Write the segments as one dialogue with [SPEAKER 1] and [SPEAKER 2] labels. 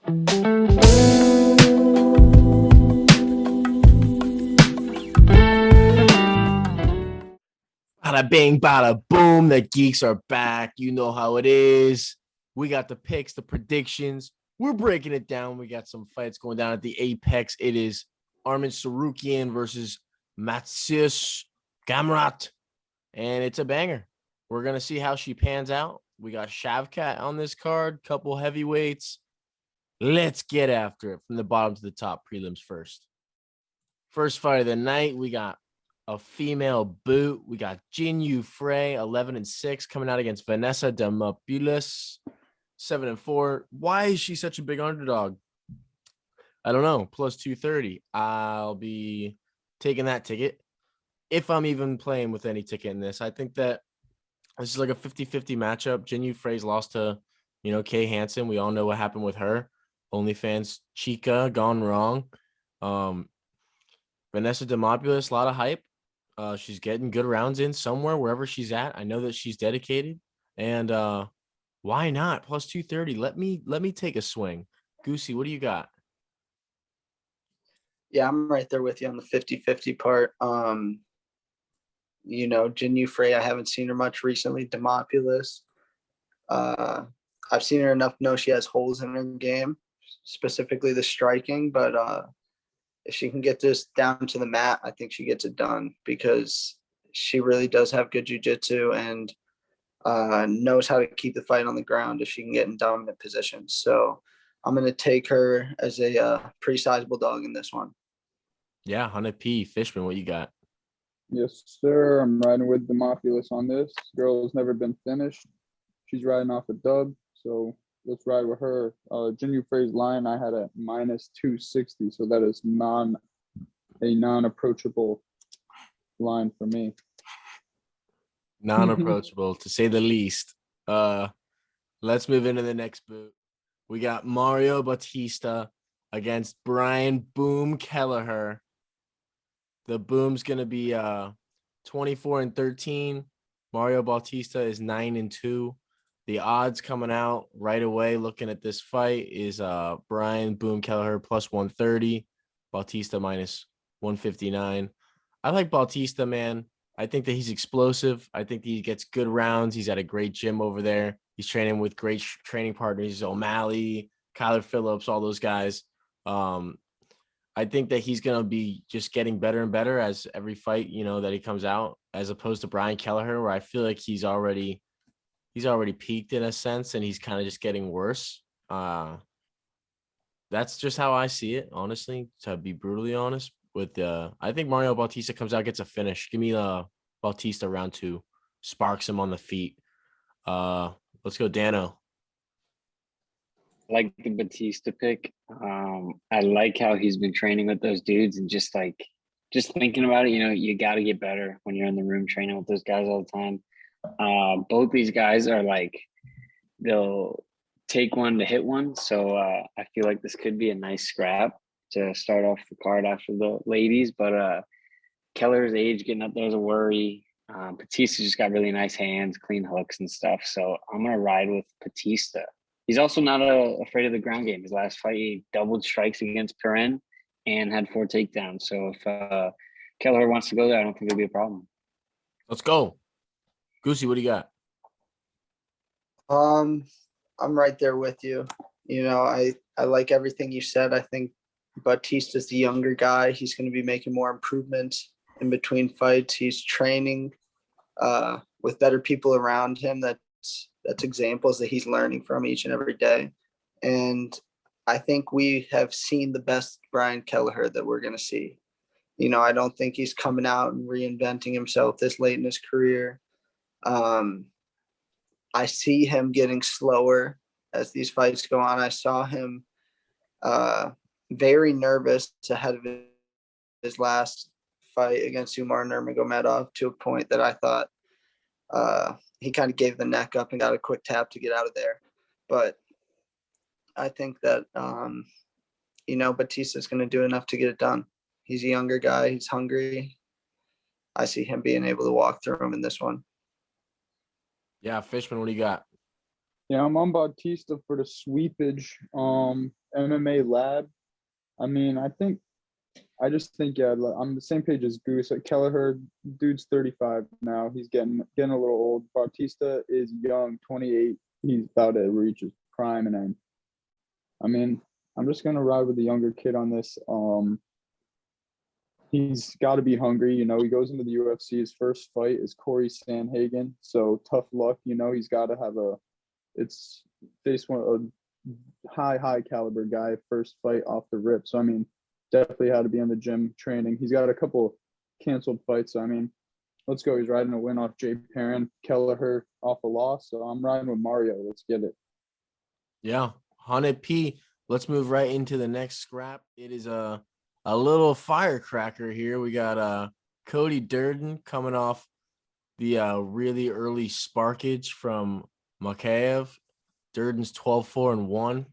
[SPEAKER 1] Bada bing, bada boom. The geeks are back. You know how it is. We got the picks, the predictions. We're breaking it down. We got some fights going down at the Apex. It is Armin Tsarukyan versus Matsius Gamrot. And it's a banger. We're going to see how she pans out. We got Shavkat on this card, couple heavyweights. Let's get after it from the bottom to the top. Prelims first. First fight of the night, we got a female boot. We got Jinyu Frey, 11-6, coming out against Vanessa Demopoulos, 7-4. Why is she such a big underdog? I don't know. Plus 230. I'll be taking that ticket if I'm even playing with any ticket in this. I think that this is like a 50-50 matchup. Jinyu Frey's lost to, Kay Hansen. We all know what happened with her. OnlyFans Chica gone wrong. Vanessa Demopoulos, a lot of hype. She's getting good rounds in somewhere, wherever she's at. I know that she's dedicated. And why not? Plus 230. Let me take a swing. Goosey, what do you got?
[SPEAKER 2] Yeah, I'm right there with you on the 50-50 part. Jinyu Frey, I haven't seen her much recently. Demopoulos, I've seen her enough to know she has holes in her game, specifically the striking. But if she can get this down to the mat, I think she gets it done because she really does have good jiu-jitsu and knows how to keep the fight on the ground if she can get in dominant positions. So I'm going to take her as a pretty sizable dog in this one.
[SPEAKER 1] Yeah, 100p. Fishman, what you got?
[SPEAKER 3] Yes, sir. I'm riding with Demopoulos on this. Girl has never been finished. She's riding off a dub, so let's ride with her. Jinyu Frey's line I had at minus 260, so that is a non-approachable line for me.
[SPEAKER 1] Non-approachable, to say the least. Let's move into the next boot. We got Mario Bautista against Brian Boom Kelleher. The Boom's gonna be 24-13. Mario Bautista is 9-2. The odds coming out right away looking at this fight is Brian Boom Kelleher plus 130, Bautista minus 159. I like Bautista, man. I think that he's explosive. I think he gets good rounds. He's at a great gym over there. He's training with great training partners, O'Malley, Kyler Phillips, all those guys. I think that he's going to be just getting better and better as every fight, that he comes out, as opposed to Brian Kelleher, where I feel like he's already peaked in a sense, and he's kind of just getting worse. That's just how I see it, honestly, to be brutally honest. I think Mario Bautista comes out, gets a finish. Give me the Bautista round 2, sparks him on the feet. Let's go, Dano.
[SPEAKER 4] I like the Bautista pick. I like how he's been training with those dudes, and just thinking about it, you got to get better when you're in the room training with those guys all the time. Both these guys are they'll take one to hit one. So I feel like this could be a nice scrap to start off the card after the ladies. But Keller's age getting up there is a worry. Batista just got really nice hands, clean hooks and stuff. So I'm going to ride with Batista. He's also not afraid of the ground game. His last fight, he doubled strikes against Perrin and had 4 takedowns. So if Keller wants to go there, I don't think it'll be a problem.
[SPEAKER 1] Let's go. Goosey, what do you got?
[SPEAKER 2] I'm right there with you. I like everything you said. I think Batista's the younger guy. He's going to be making more improvements in between fights. He's training with better people around him. That's examples that he's learning from each and every day. And I think we have seen the best Brian Kelleher that we're going to see. I don't think he's coming out and reinventing himself this late in his career. I see him getting slower as these fights go on. I saw him very nervous ahead of his last fight against Umar Nurmagomedov, to a point that I thought he kind of gave the neck up and got a quick tap to get out of there. But I think that, Batista's going to do enough to get it done. He's a younger guy. He's hungry. I see him being able to walk through him in this one.
[SPEAKER 1] Yeah, Fishman, what do you got?
[SPEAKER 3] Yeah, I'm on Bautista for the sweepage. MMA lab. I mean, I just think yeah, I'm the same page as Goose. Like Kelleher, dude's 35 now. He's getting a little old. Bautista is young, 28. He's about to reach his prime, and I mean, I'm just gonna ride with the younger kid on this. He's got to be hungry. You know, he goes into the UFC. His first fight is Corey Sandhagen. So tough luck. You know, he's got to have it's face one a high caliber guy. First fight off the rip. So I mean, definitely had to be in the gym training. He's got a couple canceled fights. So I mean, let's go. He's riding a win off Jay Perrin. Kelleher off a loss. So I'm riding with Mario. Let's get it.
[SPEAKER 1] Yeah, 100p. Let's move right into the next scrap. It is a little firecracker here. We got Cody Durden coming off the really early sparkage from Makayev. Durden's 12-4-1.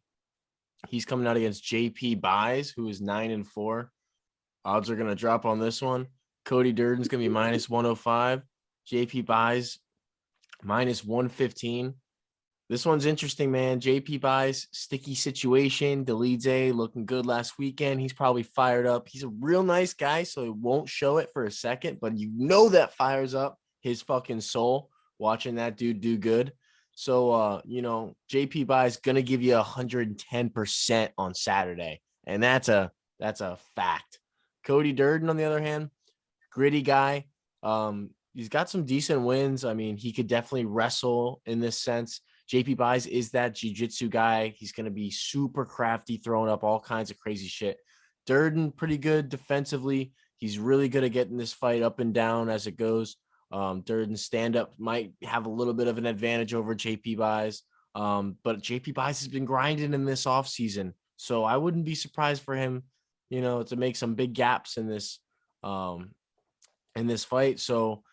[SPEAKER 1] He's coming out against JP Buys, who is 9-4. Odds are gonna drop on this one. Cody Durden's gonna be minus 105. JP Buys minus 115. This one's interesting, man. JP Buys, sticky situation. Delize looking good last weekend. He's probably fired up. He's a real nice guy, so he won't show it for a second, but you know that fires up his fucking soul watching that dude do good. So, JP Buys going to give you 110% on Saturday, and that's a fact. Cody Durden, on the other hand, gritty guy. He's got some decent wins. I mean, he could definitely wrestle in this sense. JP Buys is that jiu-jitsu guy. He's going to be super crafty, throwing up all kinds of crazy shit. Durden, pretty good defensively. He's really good at getting this fight up and down as it goes. Durden's stand-up might have a little bit of an advantage over JP Buys. But JP Buys has been grinding in this offseason. So I wouldn't be surprised for him, to make some big gaps in this fight. So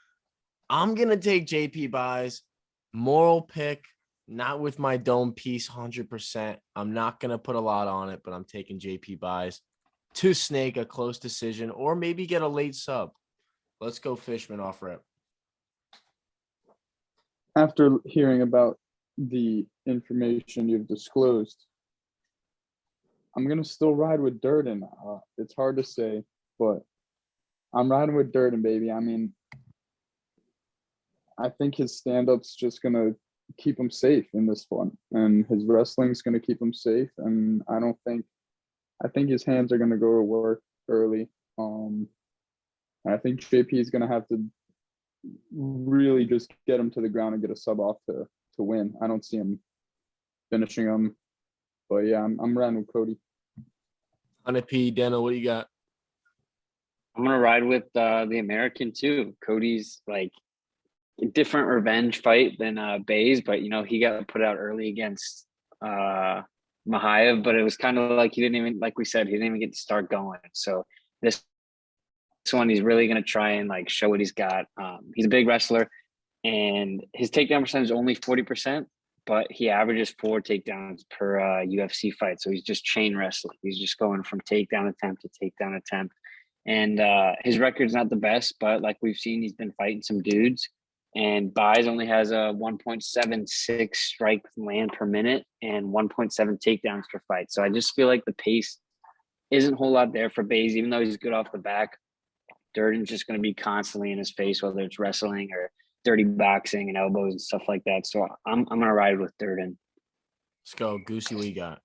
[SPEAKER 1] I'm going to take JP Buys. Moral pick. Not with my dome piece, 100%. I'm not going to put a lot on it, but I'm taking JP Buys to snake a close decision or maybe get a late sub. Let's go Fishman off rip.
[SPEAKER 3] After hearing about the information you've disclosed, I'm going to still ride with Durden. It's hard to say, but I'm riding with Durden, baby. I mean, I think his stand-up's just going to keep him safe in this one, and his wrestling's going to keep him safe. And I think his hands are going to go to work early. I think JP is going to have to really just get him to the ground and get a sub off to win. I don't see him finishing him, but yeah, I'm riding with Cody.
[SPEAKER 1] 100p. Daniel, what do you got?
[SPEAKER 4] I'm gonna ride with the American too. Cody's like a different revenge fight than Bays, but he got put out early against Mahayev, but it was kind of like he didn't even get to start going. So this one he's really gonna try and like show what he's got. He's a big wrestler, and his takedown percentage is only 40%, but he averages 4 takedowns per UFC fight. So he's just chain wrestling. He's just going from takedown attempt to takedown attempt. And his record's not the best, but like we've seen, he's been fighting some dudes. And Buys only has a 1.76 strike land per minute and 1.7 takedowns per fight. So I just feel like the pace isn't a whole lot there for Bays, even though he's good off the back. Durden's just going to be constantly in his face, whether it's wrestling or dirty boxing and elbows and stuff like that. So I'm going to ride with Durden.
[SPEAKER 1] Let's go. Goosey, what you got?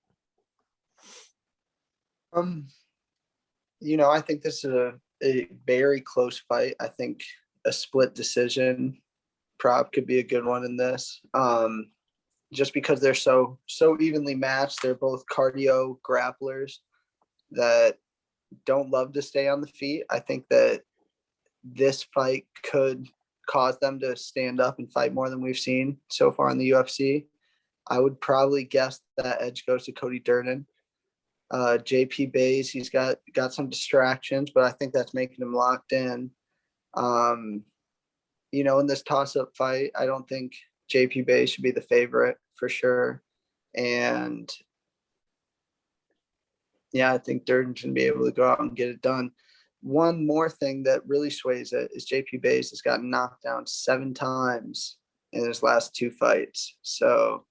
[SPEAKER 2] I think this is a very close fight. I think a split decision prop could be a good one in this. Just because they're so evenly matched. They're both cardio grapplers that don't love to stay on the feet. I think that this fight could cause them to stand up and fight more than we've seen so far in the UFC. I would probably guess that edge goes to Cody Durden. JP Bays, he's got some distractions, but I think that's making him locked in. In this toss-up fight, I don't think JP Bays should be the favorite for sure. And yeah, I think Durden can be able to go out and get it done. One more thing that really sways it is JP Bays has gotten knocked down 7 times in his last 2 fights. So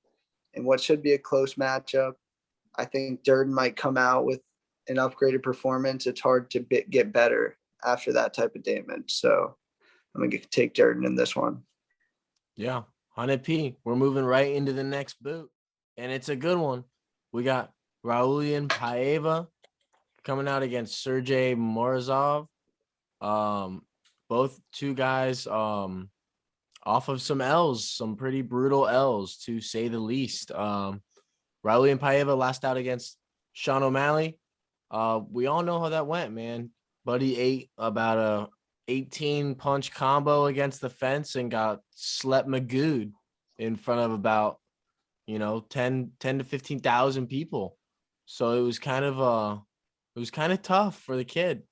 [SPEAKER 2] in what should be a close matchup. I think Durden might come out with an upgraded performance. It's hard to get better after that type of damage. So I'm going to take Durden in this one.
[SPEAKER 1] Yeah, 100p. We're moving right into the next boot, and it's a good one. We got Raulian Paiva coming out against Sergey Morozov. Both two guys off of some L's, some pretty brutal L's, to say the least. Raulian Paiva last out against Sean O'Malley. We all know how that went, man. Buddy ate about a 18 punch combo against the fence and got slept magooed in front of about 10 to 15,000 people. So it was kind of tough for the kid.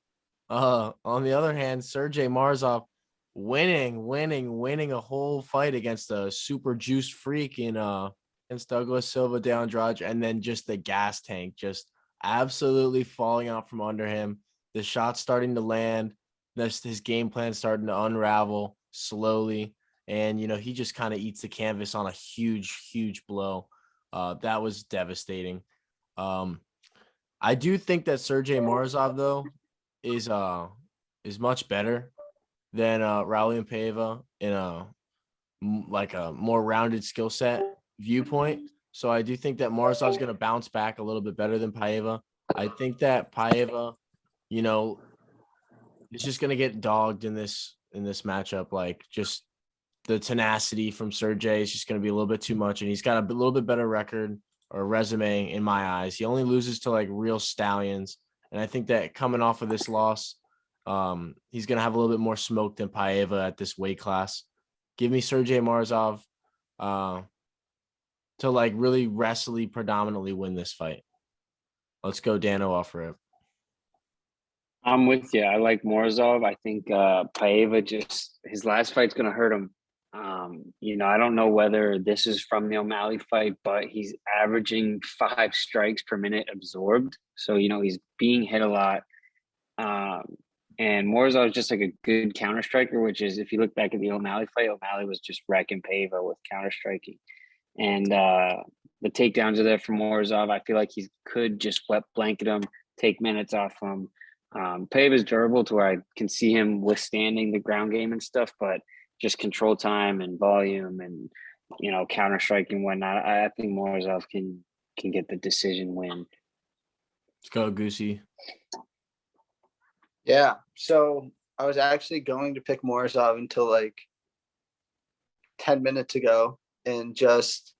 [SPEAKER 1] On the other hand, Sergey Morozov winning a whole fight against a super juiced freak in against Douglas Silva de Andrade, and then just the gas tank just absolutely falling out from under him. The shots starting to land. His game plan starting to unravel slowly. And, he just kind of eats the canvas on a huge blow. That was devastating. I do think that Sergey Morozov, though, is much better than Raulian Paiva in a more rounded skill set viewpoint. So I do think that Morozov's going to bounce back a little bit better than Paiva. I think that Paiva, is just going to get dogged in this matchup. Like, just the tenacity from Sergey is just going to be a little bit too much, and he's got a little bit better record or resume in my eyes. He only loses to like real stallions, and I think that coming off of this loss, he's going to have a little bit more smoke than Paiva at this weight class. Give me Sergey Morozov to like really wrestly predominantly win this fight. Let's go Dano off rip.
[SPEAKER 4] I'm with you. I like Morozov. I think Paiva just his last fight's going to hurt him. I don't know whether this is from the O'Malley fight, but he's averaging 5 strikes per minute absorbed. So, he's being hit a lot. And Morozov is just like a good counter striker, which is, if you look back at the O'Malley fight, O'Malley was just wrecking Paiva with counter striking. And the takedowns are there for Morozov. I feel like he could just wet blanket him, take minutes off him. Paiva is durable to where I can see him withstanding the ground game and stuff, but just control time and volume and counter striking and whatnot. I think Morozov can get the decision win.
[SPEAKER 1] Let's go, Goosey.
[SPEAKER 2] Yeah. So I was actually going to pick Morozov until like 10 minutes ago, and just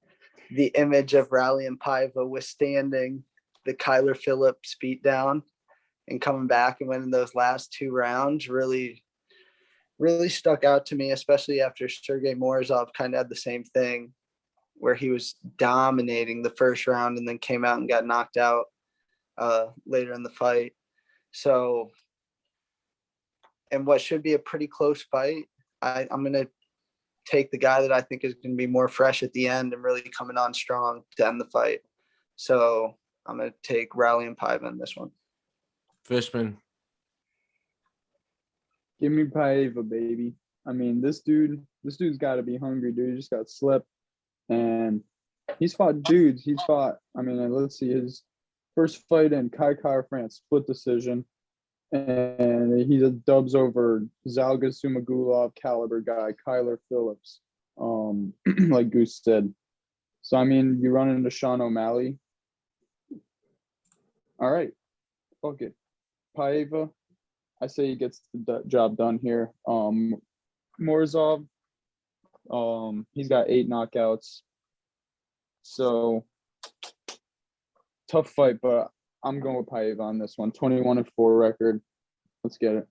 [SPEAKER 2] the image of Raulian Paiva withstanding the Kyler Phillips beatdown and coming back and winning those last 2 rounds really stuck out to me, especially after Sergey Morozov kind of had the same thing where he was dominating the first round and then came out and got knocked out later in the fight. So, and what should be a pretty close fight, I'm going to take the guy that I think is going to be more fresh at the end and really coming on strong to end the fight. So I'm going to take Raulian Paiva in this one.
[SPEAKER 1] Fishman.
[SPEAKER 3] Give me Paiva, baby. I mean, this dude's got to be hungry, dude. He just got slept, and he's fought dudes. Let's see, his first fight in Kai France, split decision, and he just dubs over Zalga Sumagulov caliber guy, Kyler Phillips, like Goose said. So, you run into Sean O'Malley. All right, fuck it. Paiva, I say he gets the job done here. Morozov, he's got 8 knockouts. So, tough fight, but I'm going with Paiva on this one. 21-4 record. Let's get it.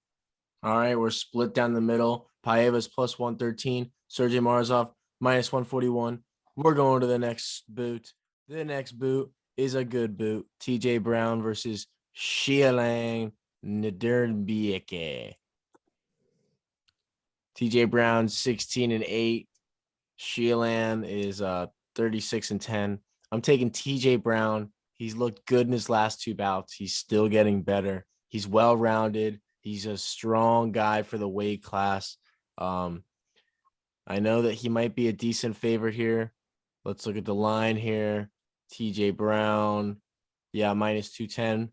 [SPEAKER 1] All right, we're split down the middle. Paiva's plus 113. Sergey Morozov minus 141. We're going to the next boot. The next boot is a good boot. TJ Brown versus Xialang Nederbieke. TJ Brown 16-8. Xialang is 36-10. I'm taking TJ Brown. He's looked good in his last 2 bouts. He's still getting better. He's well-rounded. He's a strong guy for the weight class. I know that he might be a decent favorite here, Let's look at the line here. TJ Brown. Yeah, minus 210.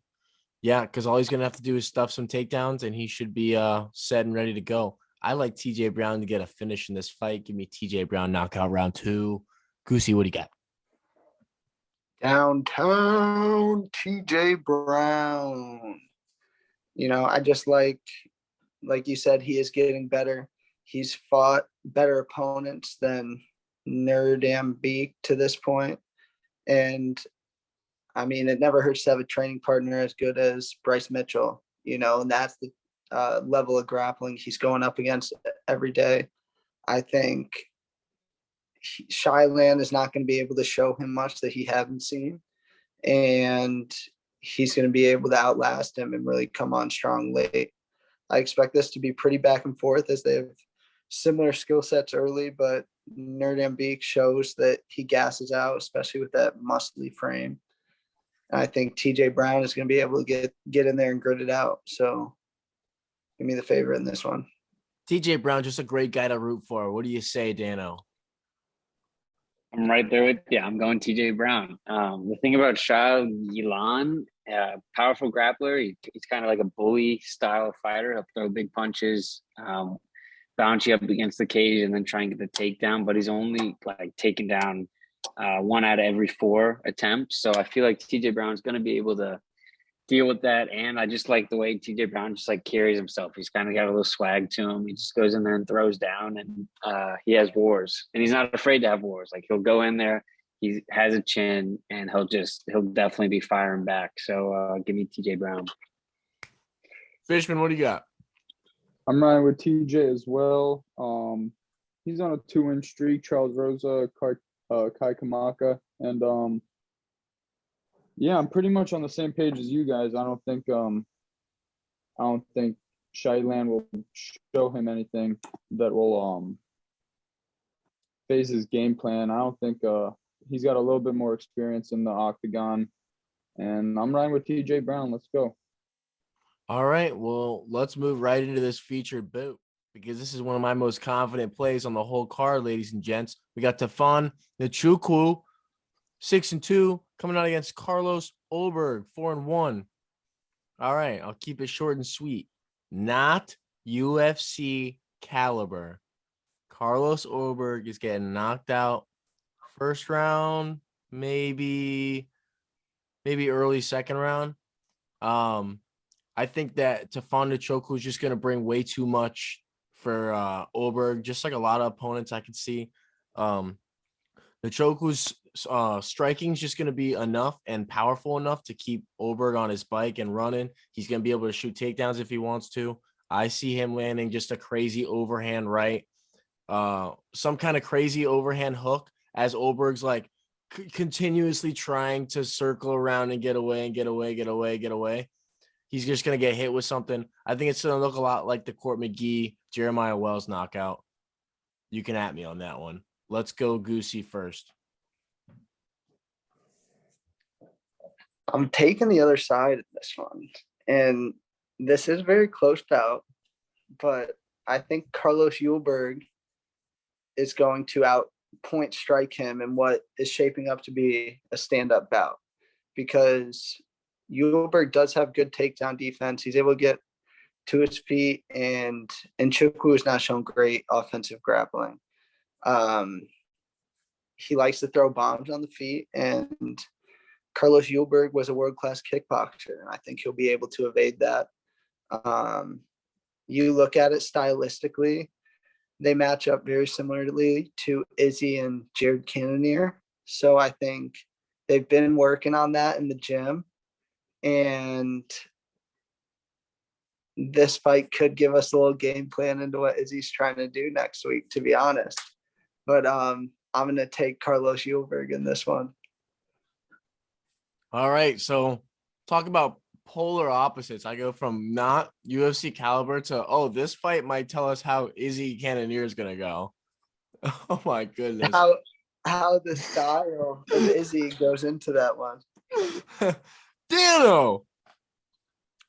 [SPEAKER 1] Yeah, because all he's going to have to do is stuff some takedowns, and he should be set and ready to go. I like TJ Brown to get a finish in this fight. Give me TJ Brown knockout round 2. Goosey, what do you got?
[SPEAKER 2] Downtown TJ Brown. You know, I just like you said, he is getting better. He's fought better opponents than Beek to this point. And I mean, it never hurts to have a training partner as good as Bryce Mitchell, you know, and that's the level of grappling he's going up against every day. I think Shyland is not going to be able to show him much that he hasn't seen. And he's going to be able to outlast him and really come on strong late. I expect this to be pretty back and forth as they have similar skill sets early, but Beek shows that he gasses out, especially with that muscly frame. And I think TJ Brown is going to be able to get in there and grit it out. So give me the favorite in this one.
[SPEAKER 1] TJ Brown, just a great guy to root for. What do you say, Dano?
[SPEAKER 4] I'm right there with you. I'm going TJ Brown. The thing about Shyland, powerful grappler. He's kind of like a bully style fighter. He'll throw big punches, bounce you up against the cage, and then try and get the takedown. But he's only like taken down 1 out of every 4 attempts. So I feel like TJ Brown's going to be able to deal with that. And I just like the way TJ Brown just like carries himself. He's kind of got a little swag to him. He just goes in there and throws down, and he has wars, and he's not afraid to have wars. Like, he'll go in there, he has a chin, and he'll definitely be firing back. So give me TJ Brown.
[SPEAKER 1] Fishman, what do you got?
[SPEAKER 3] I'm riding with TJ as well. He's on a 2-inch streak. Charles Rosa, Kai Kamaka, and yeah, I'm pretty much on the same page as you guys. I don't think Shyland will show him anything that will phase his game plan. I don't think he's got a little bit more experience in the octagon, and I'm riding with TJ Brown. Let's go.
[SPEAKER 1] All right, well, let's move right into this featured bout, because this is one of my most confident plays on the whole card, ladies and gents. We got Tafon Nchukwi, 6-2, coming out against Carlos Ulberg, 4-1. All right, I'll keep it short and sweet. Not UFC caliber. Carlos Ulberg is getting knocked out first round, maybe early second round. I think that Tafon Nchukwi is just going to bring way too much for Ulberg, just like a lot of opponents I can see. Nchukwi's striking is just going to be enough and powerful enough to keep Ulberg on his bike and running. He's going to be able to shoot takedowns if he wants to. I see him landing just a crazy overhand right, some kind of crazy overhand hook as Ulberg's like continuously trying to circle around and get away. He's just going to get hit with something. I think it's going to look a lot like the Court McGee, Jeremiah Wells knockout. You can at me on that one. Let's go Goosey first.
[SPEAKER 2] I'm taking the other side of this one. And this is very close bout, but I think Carlos Ulberg is going to outpoint strike him in what is shaping up to be a stand-up bout, because Ulberg does have good takedown defense. He's able to get to his feet, and Nchukwi has not shown great offensive grappling. He likes to throw bombs on the feet, and Carlos Ulberg was a world-class kickboxer, and I think he'll be able to evade that. You look at it stylistically, they match up very similarly to Izzy and Jared Cannonier. So I think they've been working on that in the gym, and this fight could give us a little game plan into what Izzy's trying to do next week, to be honest. But I'm going to take Carlos Ulberg in this one.
[SPEAKER 1] All right, so talk about polar opposites. I go from not UFC caliber to, this fight might tell us how Izzy Cannonier is going to go. Oh, my goodness.
[SPEAKER 2] How the style of Izzy goes into that one.
[SPEAKER 1] Dano!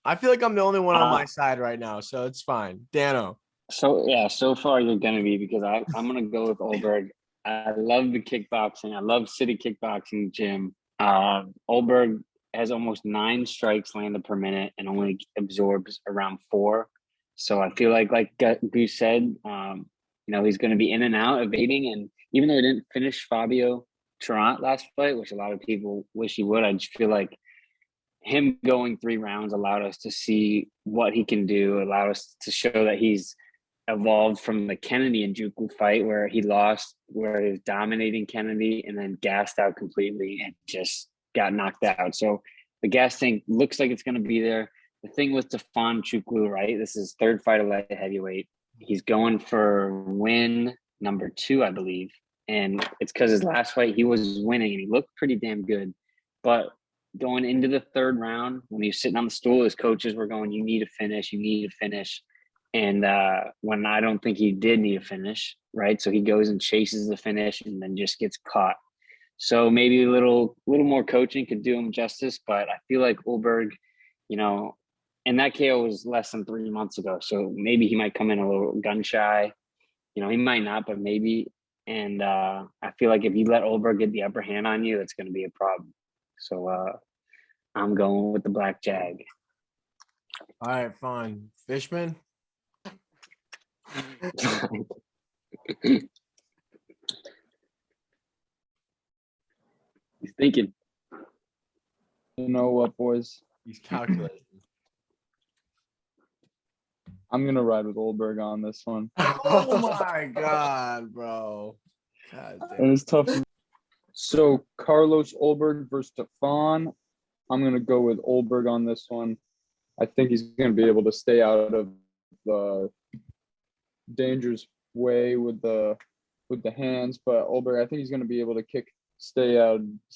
[SPEAKER 1] I feel like I'm the only one on my side right now, so it's fine. Dano.
[SPEAKER 4] So far you're going to be, because I'm going to go with Ulberg. I love the kickboxing. I love City Kickboxing Gym. Ulberg has almost 9 strikes landed per minute and only absorbs around 4. So I feel like Goose said, he's going to be in and out evading. And even though he didn't finish Fabio Tarrant last fight, which a lot of people wish he would, I just feel like him going 3 rounds allowed us to see what he can do, allowed us to show that he's evolved from the Kennedy and Nchukwi fight where he lost, where he was dominating Kennedy and then gassed out completely and just got knocked out. So the gas tank looks like it's going to be there. The thing with Tafon Nchukwi, right? This is his 3rd fight at light heavyweight. He's going for win number 2, I believe. And it's because his last fight, he was winning and he looked pretty damn good. But going into the 3rd round, when he was sitting on the stool, his coaches were going, you need to finish, you need to finish. And when I don't think he did need to finish, right? So he goes and chases the finish and then just gets caught. So maybe a little more coaching could do him justice, but I feel like Ulberg, and that KO was less than 3 months ago. So maybe he might come in a little gun shy. He might not, but maybe. And I feel like if you let Ulberg get the upper hand on you, it's going to be a problem. So I'm going with the Black Jag.
[SPEAKER 1] All right, fine. Fishman?
[SPEAKER 4] He's thinking.
[SPEAKER 3] You know what, boys?
[SPEAKER 1] He's calculating.
[SPEAKER 3] I'm gonna ride with Ulberg on this one.
[SPEAKER 1] Oh my god, bro. God damn.
[SPEAKER 3] And it's tough. So Carlos Ulberg versus Tafon. I'm gonna go with Ulberg on this one. I think he's gonna be able to stay out of the dangerous way with the hands, but Ulberg, I think he's gonna be able to stay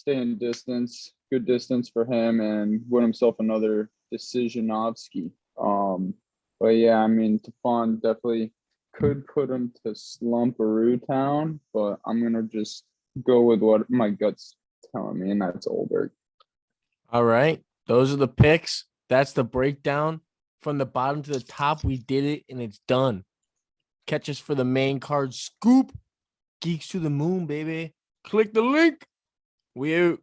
[SPEAKER 3] in distance, good distance for him, and win himself another decisionovski. But yeah, I mean, Tafon definitely could put him to Slumperoo Town, but I'm gonna just go with what my gut's telling me, and that's Ulberg.
[SPEAKER 1] All right. Those are the picks. That's the breakdown. From the bottom to the top, we did it, and it's done. Catch us for the main card scoop. Geeks to the moon, baby. Click the link. We out.